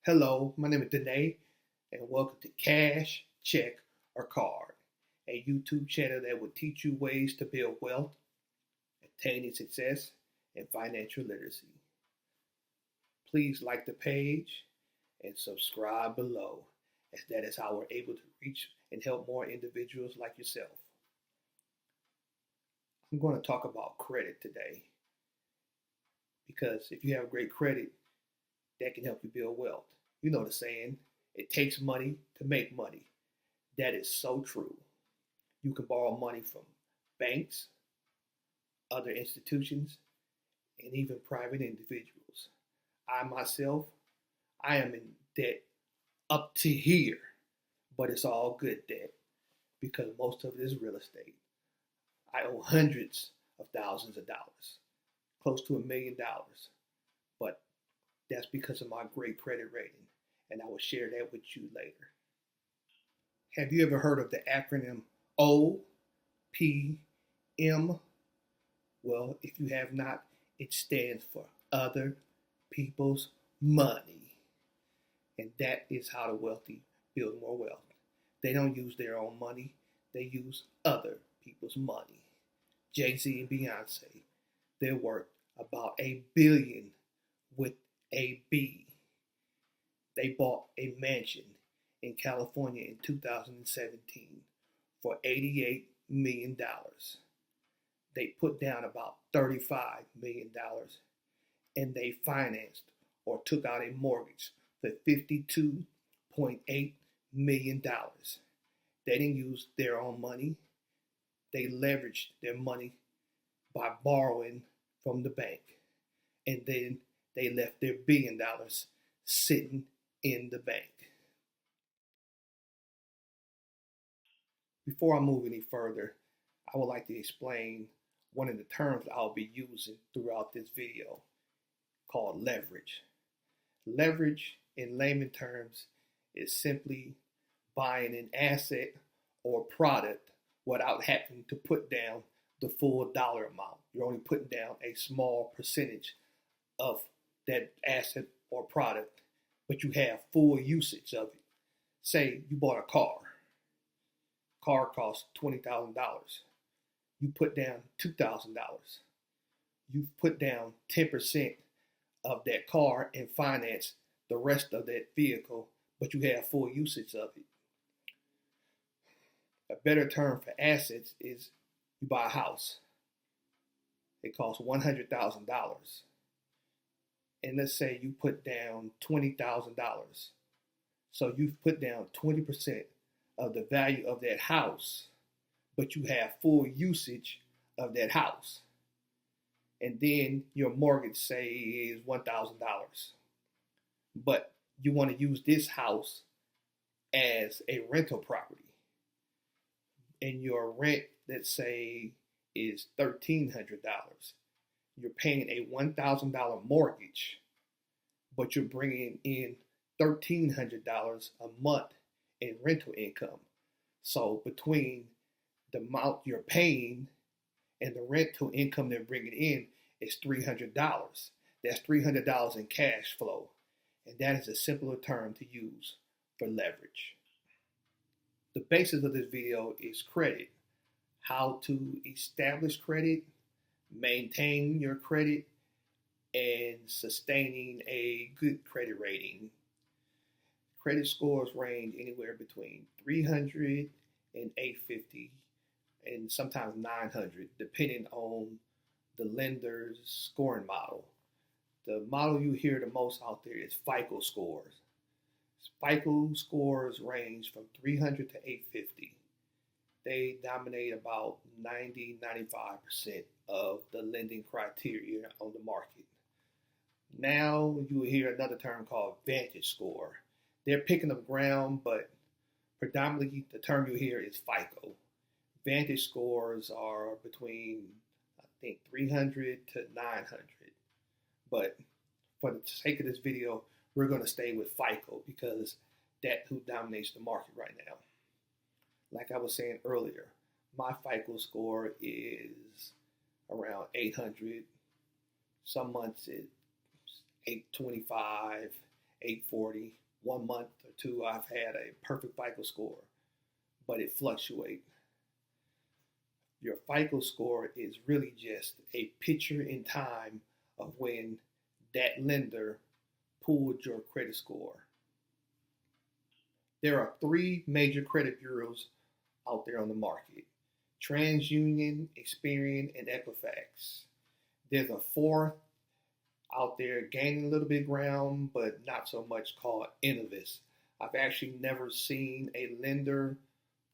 Hello, my name is Danae, and welcome to Cash, Check, or Card, a YouTube channel that will teach you ways to build wealth, attaining success, and financial literacy. Please like the page and subscribe below, as that is how we're able to reach and help more individuals like yourself. I'm going to talk about credit today because if you have great credit, that can help you build wealth. You know the saying, it takes money to make money. That is so true. You can borrow money from banks, other institutions, and even private individuals. I myself, I am in debt up to here, but it's all good debt because most of it is real estate. I owe hundreds of thousands of dollars, close to $1 million, but that's because of my great credit rating, and I will share that with you later. Have you ever heard of the acronym OPM? Well, if you have not, it stands for Other People's Money. And that is how the wealthy build more wealth. They don't use their own money, they use other people's money. Jay-Z and Beyonce, they're worth about $1 billion with a B. They bought a mansion in California in 2017 for $88 million. They put down about $35 million and they financed or took out a mortgage for $52.8 million. They didn't use their own money. They leveraged their money by borrowing from the bank. And then they left their $1 billion sitting in the bank. Before I move any further, I would like to explain one of the terms I'll be using throughout this video called leverage. Leverage, in layman terms, is simply buying an asset or product without having to put down the full dollar amount. You're only putting down a small percentage of that asset or product, but you have full usage of it. Say you bought a car. Car costs $20,000. You put down $2,000. You put down 10% of that car and finance the rest of that vehicle, but you have full usage of it. A better term for assets is you buy a house. It costs $100,000. And let's say you put down $20,000. So you've put down 20% of the value of that house, but you have full usage of that house. And then your mortgage, say, is $1,000. But you want to use this house as a rental property. And your rent, let's say, is $1,300. You're paying a $1,000 mortgage, but you're bringing in $1,300 a month in rental income. So between the amount you're paying and the rental income they're bringing in is $300. That's $300 in cash flow. And that is a simpler term to use for leverage. The basis of this video is credit. How to establish credit, maintain your credit, and sustaining a good credit rating. Credit scores range anywhere between 300 and 850, and sometimes 900, depending on the lender's scoring model. The model you hear the most out there is FICO scores. FICO scores range from 300 to 850. They dominate about 90-95% of the lending criteria on the market. Now you will hear another term called Vantage score. They're picking up ground, but predominantly the term you hear is FICO. Vantage scores are between, I think, 300 to 900. But for the sake of this video, we're going to stay with FICO because that's who dominates the market right now. Like I was saying earlier, my FICO score is around 800. Some months it's 825, 840. 1 month or two, I've had a perfect FICO score, but it fluctuates. Your FICO score is really just a picture in time of when that lender pulled your credit score. There are three major credit bureaus out there on the market: TransUnion, Experian, and Equifax. There's a fourth out there gaining a little bit of ground, but not so much, called Innovis. I've actually never seen a lender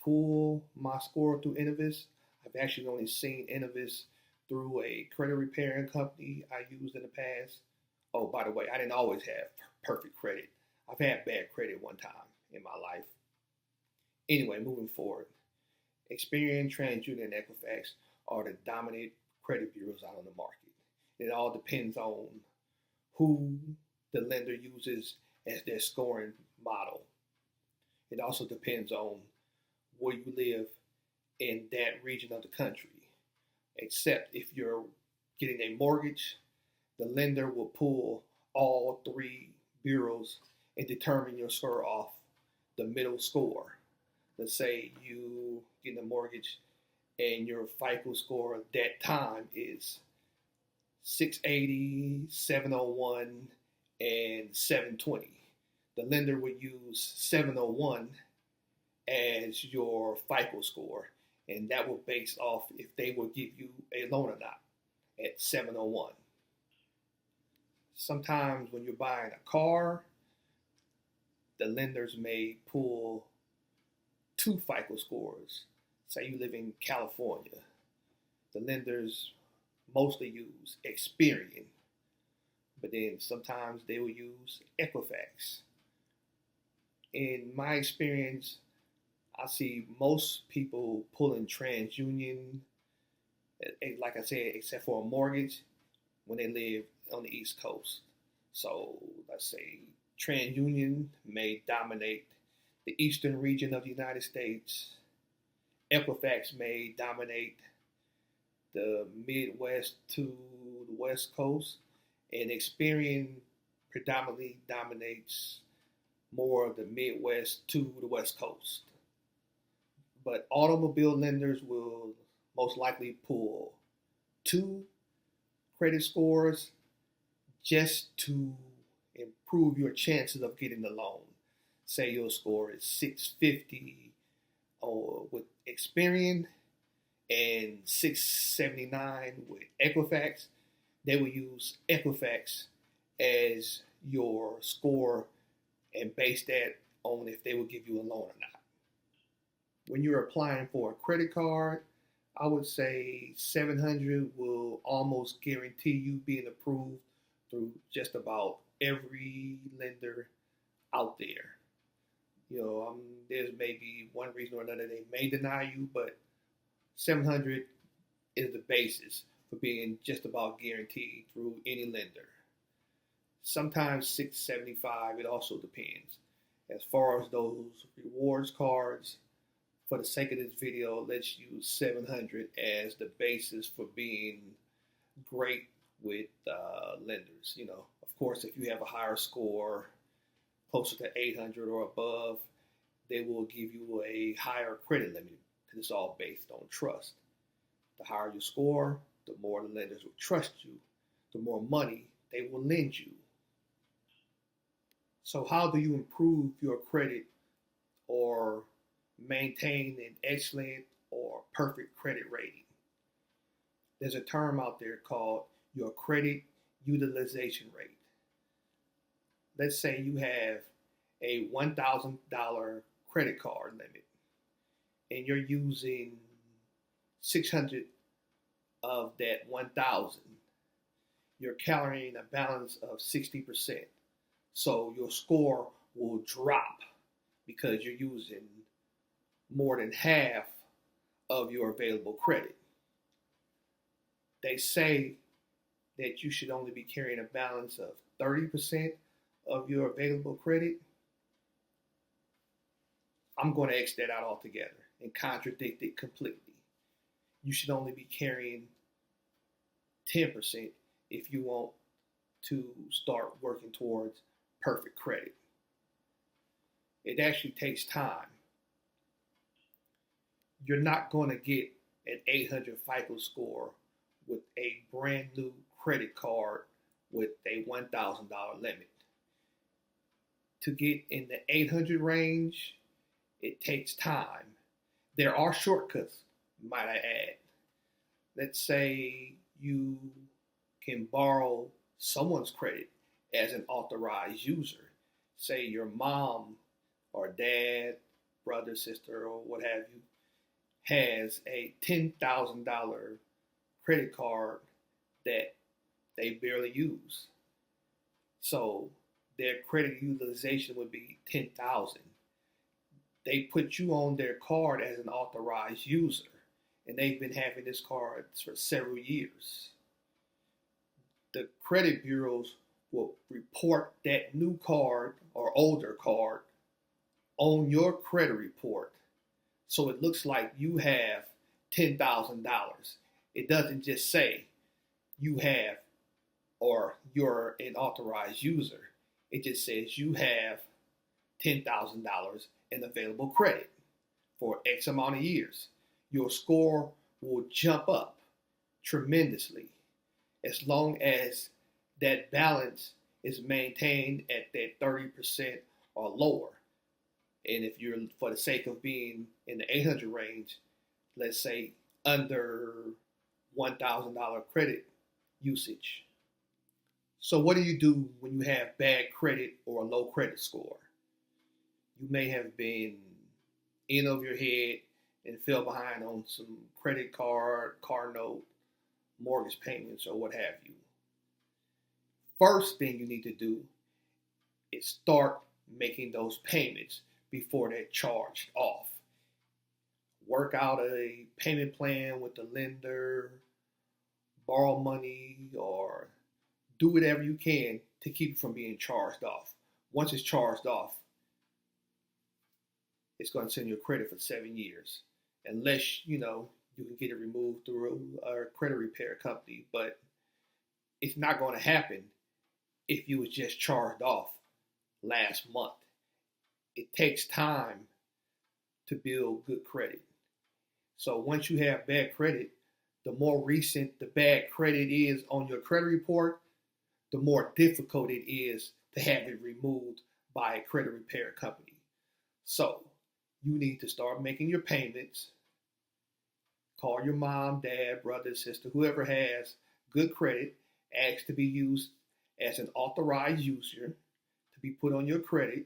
pull my score through Innovis. I've actually only seen Innovis through a credit repairing company I used in the past. Oh, by the way, I didn't always have perfect credit. I've had bad credit one time in my life. Anyway, moving forward, Experian, TransUnion, and Equifax are the dominant credit bureaus out on the market. It all depends on who the lender uses as their scoring model. It also depends on where you live in that region of the country. Except if you're getting a mortgage, the lender will pull all three bureaus and determine your score off the middle score. Let's say you get a mortgage and your FICO score at that time is 680, 701, and 720. The lender would use 701 as your FICO score, and that will base off if they will give you a loan or not at 701. Sometimes when you're buying a car, the lenders may pull two FICO scores. Say you live in California. The lenders mostly use Experian, but then sometimes they will use Equifax. In my experience, I see most people pulling TransUnion, like I said, except for a mortgage, when they live on the East Coast. So let's say TransUnion may dominate the eastern region of the United States. Equifax may dominate the Midwest to the West Coast, and Experian predominantly dominates more of the Midwest to the West Coast. But automobile lenders will most likely pull two credit scores just to improve your chances of getting the loan. Say your score is 650 or with Experian and 679 with Equifax. They will use Equifax as your score and base that on if they will give you a loan or not. When you're applying for a credit card, I would say 700 will almost guarantee you being approved through just about every lender out there. There's maybe one reason or another they may deny you, but 700 is the basis for being just about guaranteed through any lender. Sometimes 675, it also depends. As far as those rewards cards, for the sake of this video, let's use 700 as the basis for being great with lenders. Of course, if you have a higher score, closer to 800 or above, they will give you a higher credit limit because it's all based on trust. The higher your score, the more the lenders will trust you, the more money they will lend you. So how do you improve your credit or maintain an excellent or perfect credit rating? There's a term out there called your credit utilization rate. Let's say you have a $1,000 credit card limit and you're using 600 of that 1,000. You're carrying a balance of 60%. So your score will drop because you're using more than half of your available credit. They say that you should only be carrying a balance of 30% of your available credit. I'm going to X that out altogether and contradict it completely. You should only be carrying 10% if you want to start working towards perfect credit. It actually takes time. You're not going to get an 800 FICO score with a brand new credit card with a $1,000 limit. To get in the 800 range, it takes time. There are shortcuts, might I add. Let's say you can borrow someone's credit as an authorized user. Say your mom or dad, brother, sister, or what have you, has a $10,000 credit card that they barely use. So their credit utilization would be 10,000. They put you on their card as an authorized user, and they've been having this card for several years. The credit bureaus will report that new card or older card on your credit report. So it looks like you have $10,000. It doesn't just say you have or you're an authorized user. It just says you have $10,000 in available credit for X amount of years. Your score will jump up tremendously as long as that balance is maintained at that 30% or lower. And if you're, for the sake of being in the 800 range, let's say under $1,000 credit usage. So what do you do when you have bad credit or a low credit score? You may have been in over your head and fell behind on some credit card, car note, mortgage payments, or what have you. First thing you need to do is start making those payments before they're charged off. Work out a payment plan with the lender, borrow money, or do whatever you can to keep it from being charged off. Once it's charged off, it's going to send you a credit for 7 years, unless you can get it removed through a credit repair company. But it's not going to happen if you was just charged off last month. It takes time to build good credit. So once you have bad credit, the more recent the bad credit is on your credit report, the more difficult it is to have it removed by a credit repair company. So you need to start making your payments. Call your mom, dad, brother, sister, whoever has good credit, ask to be used as an authorized user to be put on your credit.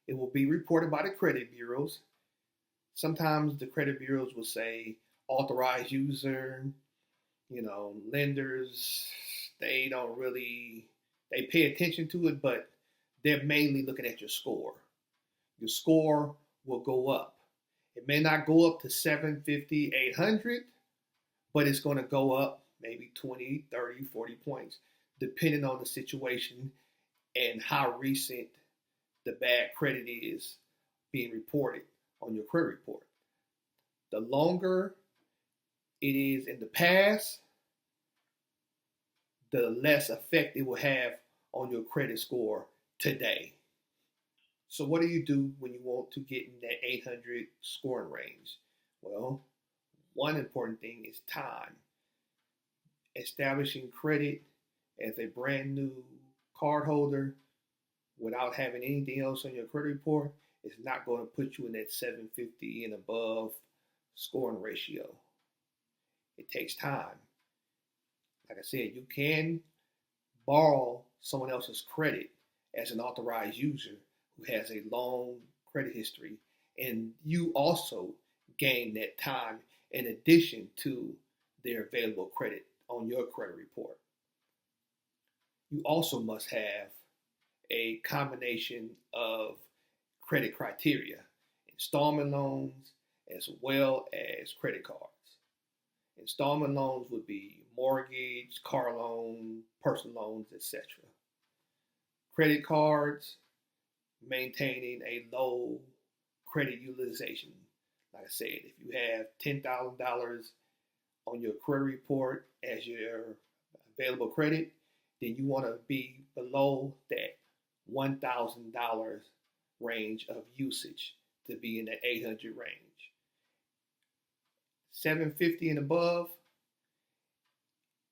It will be reported by the credit bureaus. Sometimes the credit bureaus will say authorized user. Lenders, they pay attention to it, but they're mainly looking at your score. Your score will go up. It may not go up to 750, 800, but it's going to go up maybe 20, 30, 40 points, depending on the situation and how recent the bad credit is being reported on your credit report. The longer it is in the past, the less effect it will have on your credit score today. So what do you do when you want to get in that 800 scoring range? Well, one important thing is time. Establishing credit as a brand new card holder without having anything else on your credit report is not going to put you in that 750 and above scoring ratio. It takes time. Like I said, you can borrow someone else's credit as an authorized user who has a long credit history, and you also gain that time in addition to their available credit on your credit report. You also must have a combination of credit criteria, installment loans, as well as credit cards. Installment loans would be mortgage, car loan, personal loans, etc. Credit cards, maintaining a low credit utilization. Like I said, if you have $10,000 on your credit report as your available credit, then you want to be below that $1,000 range of usage to be in that 800 range. 750 and above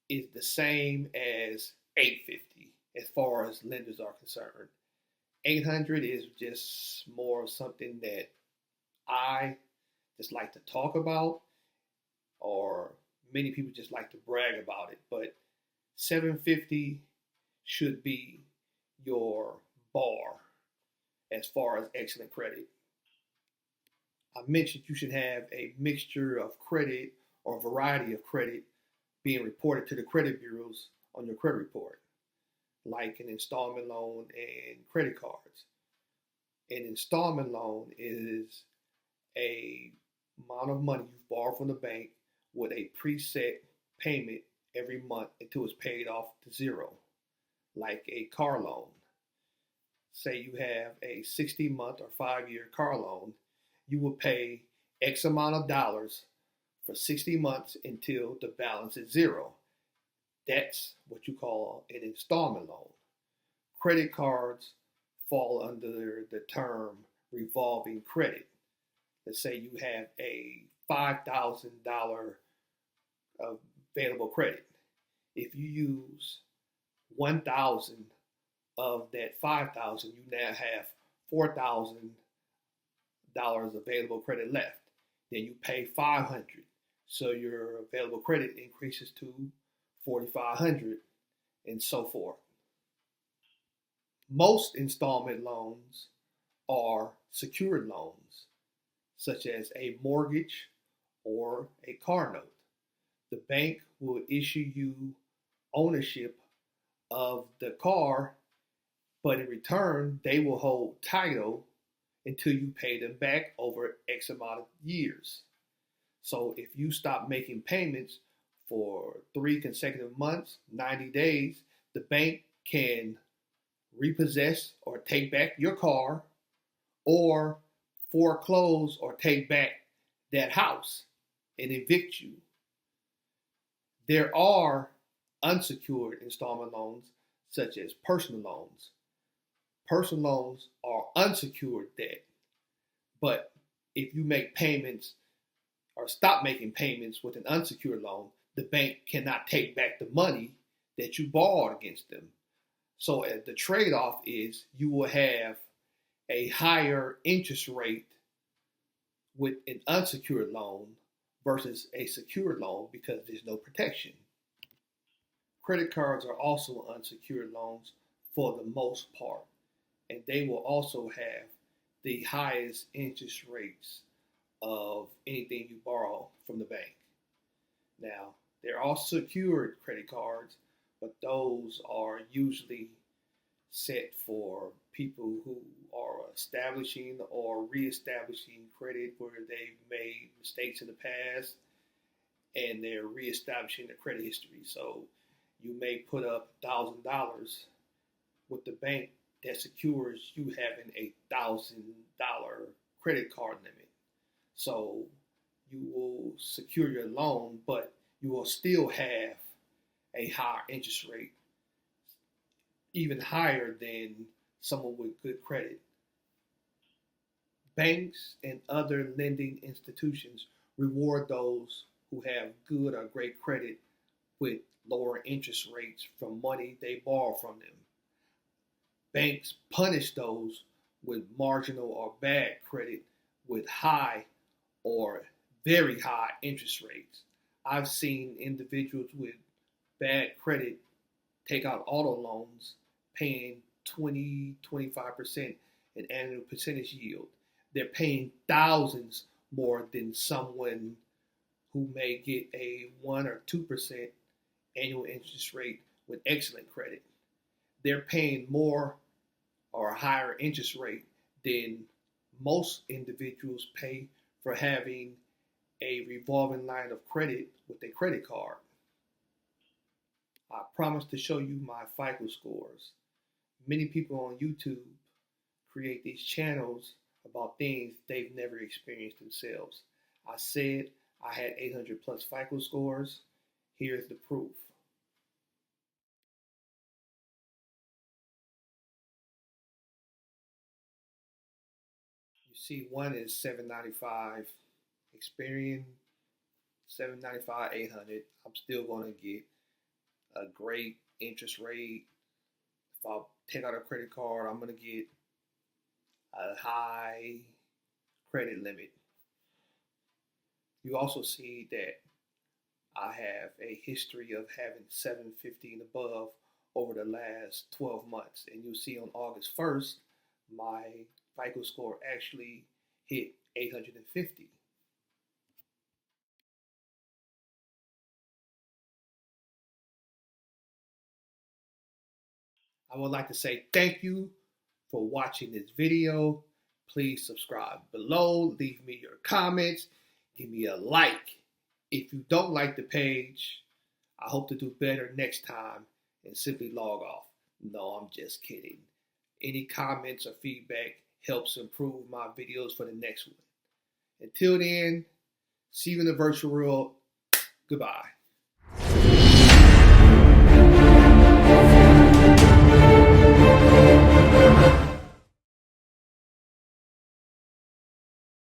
is the same as 850 as far as lenders are concerned. 800 is just more of something that I just like to talk about, or many people just like to brag about it. But 750 should be your bar as far as excellent credit. I mentioned you should have a mixture of credit or variety of credit being reported to the credit bureaus on your credit report, like an installment loan and credit cards. An installment loan is a amount of money you borrow from the bank with a preset payment every month until it's paid off to zero, like a car loan. Say you have a 60-month or 5-year car loan, you will pay X amount of dollars for 60 months until the balance is zero. That's what you call an installment loan. Credit cards fall under the term revolving credit. Let's say you have a $5,000 available credit. If you use 1,000 of that 5,000, you now have $4,000 available credit left. Then you pay 500, so your available credit increases to 4,500, and so forth. Most installment loans are secured loans, such as a mortgage or a car note. The bank will issue you ownership of the car, but in return, they will hold title until you pay them back over X amount of years. So if you stop making payments for 3 consecutive months, 90 days, the bank can repossess or take back your car, or foreclose or take back that house and evict you. There are unsecured installment loans, such as personal loans. Personal loans are unsecured debt, but if you make payments or stop making payments with an unsecured loan, the bank cannot take back the money that you borrowed against them. So the trade-off is you will have a higher interest rate with an unsecured loan versus a secured loan because there's no protection. Credit cards are also unsecured loans for the most part, and they will also have the highest interest rates of anything you borrow from the bank. Now, there are secured credit cards, but those are usually set for people who are establishing or reestablishing credit where they've made mistakes in the past and they're reestablishing their credit history. So you may put up $1,000 with the bank that secures you having a $1,000 credit card limit. So you will secure your loan, but you will still have a higher interest rate, even higher than someone with good credit. Banks and other lending institutions reward those who have good or great credit with lower interest rates from money they borrow from them. Banks punish those with marginal or bad credit with high or very high interest rates. I've seen individuals with bad credit take out auto loans paying 20-25% in annual percentage yield. They're paying thousands more than someone who may get a 1 or 2% annual interest rate with excellent credit. They're paying more or a higher interest rate than most individuals pay for having a revolving line of credit with a credit card. I promise to show you my FICO scores. Many people on YouTube create these channels about things they've never experienced themselves. I said I had 800 plus FICO scores. Here's the proof. see one is 795 Experian, 795 800. I'm still going to get a great interest rate. If I take out a credit card, I'm going to get a high credit limit. You also see that I have a history of having 750 and above over the last 12 months. And you'll see on August 1st, my FICO score actually hit 850. I would like to say thank you for watching this video. Please subscribe below. Leave me your comments. Give me a like. If you don't like the page, I hope to do better next time and simply log off. No, I'm just kidding. Any comments or feedback helps improve my videos for the next one. Until then, see you in the virtual world. Goodbye.